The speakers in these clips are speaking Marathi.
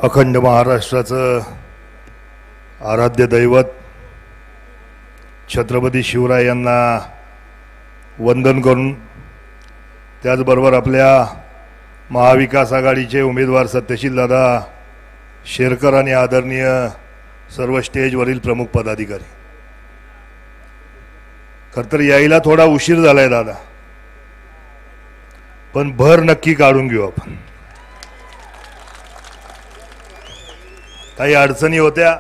अखंड महाराष्ट्राचं आराध्य दैवत छत्रपती शिवराय यांना वंदन करून त्याचबरोबर आपल्या महाविकास आघाडीचे उमेदवार सत्यशील दादा शेरकर आणि आदरणीय सर्व स्टेजवरील प्रमुख पदाधिकारी, खरं तर यायला थोडा उशीर झालाय दादा, पण भर नक्की काढून घेऊ आपण. काही अडचणी होत्या,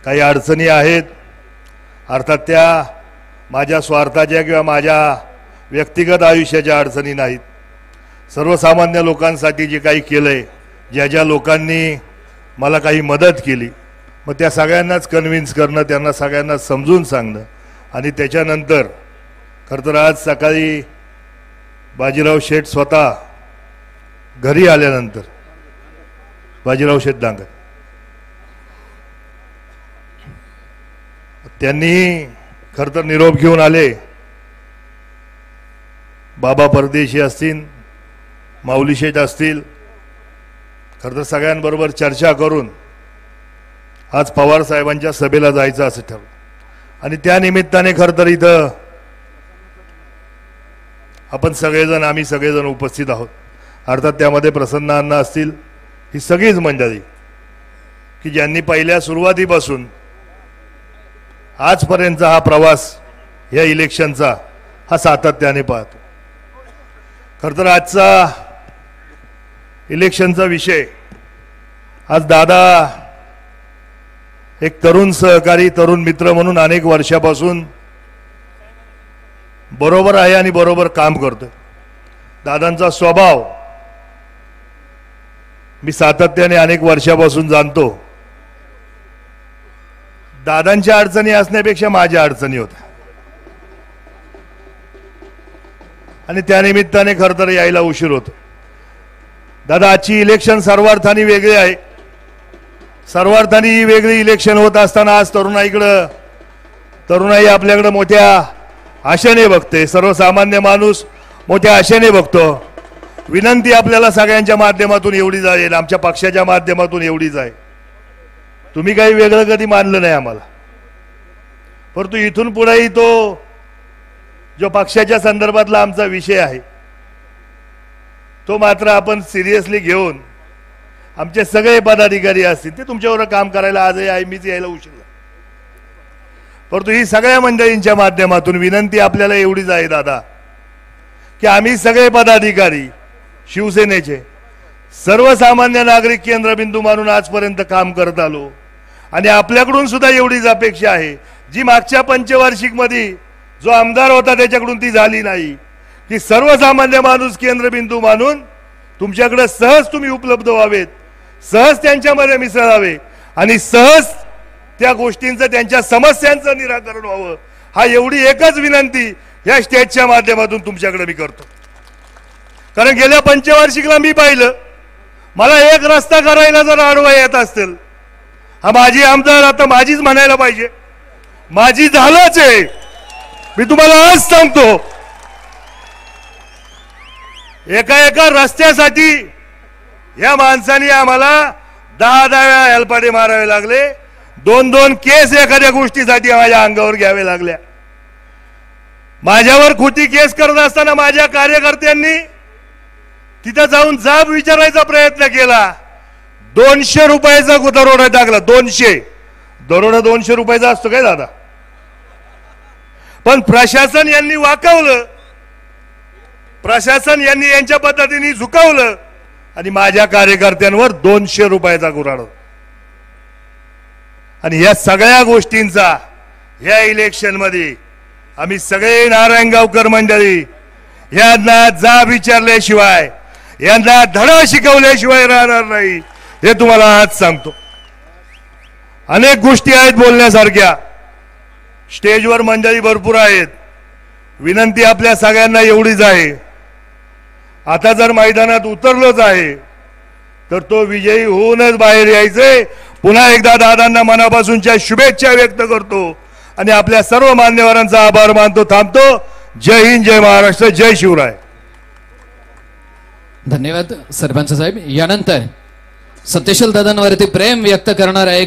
काही अडचणी आहेत, अर्थात त्या माझ्या स्वार्थाच्या किंवा माझ्या व्यक्तिगत आयुष्याच्या अडचणी नाहीत. सर्वसामान्य लोकांसाठी जे काही केलंय, ज्या ज्या लोकांनी मला काही मदत केली, मग त्या सगळ्यांनाच कन्व्हिन्स करणं, त्यांना सगळ्यांना समजून सांगणं. आणि त्याच्यानंतर खरं तर आज सकाळी बाजीराव शेठ स्वतः घरी आल्यानंतर, बाजीराव शेठ डांगर, त्यांनी खरं तर निरोप घेऊन आले. बाबा परदेशी असतील, माऊली शेठ असतील, खरं तर सगळ्यांबरोबर चर्चा करून आज पवार साहेबांच्या सभेला जायचं असं ठरलं. आणि त्या निमित्ताने खरं तर इथं आपण सगळेजण, आम्ही सगळेजण उपस्थित आहोत. अर्थात त्यामध्ये प्रसन्न अण्णा असतील, ही सगळीच मंडळी की ज्यांनी पहिल्या सुरुवातीपासून आजपर्यंतचा हा प्रवास या इलेक्शनचा हा सातत्याने पाहतो. खरं तर आजचा इलेक्शनचा विषय, आज दादा एक तरुण सहकारी, तरुण मित्र म्हणून अनेक वर्षापासून बरोबर आहे आणि बरोबर काम करतोय. दादांचा स्वभाव मी सातत्याने अनेक वर्षापासून जाणतो. दादांच्या अडचणी असण्यापेक्षा माझ्या अडचणी होत्या आणि त्यानिमित्ताने खरं तर यायला उशीर होतो. दादा, आजची इलेक्शन सर्वार्थाने वेगळी आहे. सर्वार्थाने ही वेगळी इलेक्शन होत असताना आज तरुणाई आपल्याकडे मोठ्या आशेने बघते. सर्वसामान्य माणूस मोठ्या आशेने बघतो. विनंती आपल्याला सगळ्यांच्या माध्यमातून एवढी जाईल, आमच्या पक्षाच्या माध्यमातून एवढीच आहे, तुम्ही काही वेगळं कधी मानलं नाही आम्हाला, परंतु इथून पुढेही तो जो पक्षाच्या संदर्भातला आमचा विषय आहे तो मात्र आपण सिरियसली घेऊन, आमचे सगळे पदाधिकारी असतील ते तुमच्यावर काम करायला आजही आहे, मीच यायला उशीर झाला, परंतु ही सगळ्या मंडळींच्या माध्यमातून विनंती आपल्याला एवढीच आहे दादा, की आम्ही सगळे पदाधिकारी शिवसेनेचे सर्वसामान्य नागरिक केंद्रबिंदू मानून आजपर्यंत काम करत आलो. आणि आपल्याकडून सुद्धा एवढीच अपेक्षा आहे, जी मागच्या पंचवार्षिक मध्ये जो आमदार होता त्याच्याकडून ती झाली नाही, की सर्वसामान्य माणूस केंद्रबिंदू मानून तुमच्याकडे सहज तुम्ही उपलब्ध व्हावेत, सहज त्यांच्यामध्ये मिसळावे आणि सहज त्या गोष्टींचं, त्यांच्या समस्यांचं निराकरण व्हावं. हा एवढी एकच विनंती या स्टेजच्या माध्यमातून तुमच्याकडे मी करतो. कारण गेल्या पंचवार्षिकला मी पाहिलं, मला एक रस्ता करायला जर आडवा येत असेल, हा माझी आमदार, आता माझीच म्हणायला पाहिजे, माझी झालंच आहे. मी तुम्हाला आज सांगतो, एका रस्त्यासाठी या माणसाने आम्हाला 10 वेळा हेलपाटे मारावे लागले, 2 केस एखाद्या गोष्टीसाठी माझ्या अंगावर घ्यावे लागल्या. माझ्यावर खोटी केस करत असताना माझ्या कार्यकर्त्यांनी तिथं जाऊन जाब विचारायचा प्रयत्न केला. 200 रुपयाचा दरोडा टाकला. 200 दरोडा 200 रुपयाचा असतो काय दादा? पण प्रशासन यांनी वाकवलं, प्रशासन यांनी यांच्या पद्धतीने झुकवलं आणि माझ्या कार्यकर्त्यांवर 200 रुपयाचा गुराढ. आणि या सगळ्या गोष्टींचा या इलेक्शन मध्ये आम्ही सगळे नारायणगावकर मंडळी यांना जाब विचारल्याशिवाय, यांना धडा शिकवल्याशिवाय राहणार नाही, हे तुम्हाला आज सांगतो. अनेक गोष्टी आहेत बोलण्यासारख्या, स्टेजवर मंडळी भरपूर आहेत. विनंती आपल्या सगळ्यांना एवढीच आहे, आता जर मैदानात उतरलोच आहे तर तो विजयी होऊनच बाहेर यायचे. पुन्हा एकदा दादांना मनापासूनच्या शुभेच्छा व्यक्त करतो आणि आपल्या सर्व मान्यवरांचा आभार मानतो. थांबतो. जय हिंद, जय महाराष्ट्र, जय शिवराय. धन्यवाद सरपंच साहेब. यानंतर सत्यशील दादांवरती प्रेम व्यक्त करणार आहे.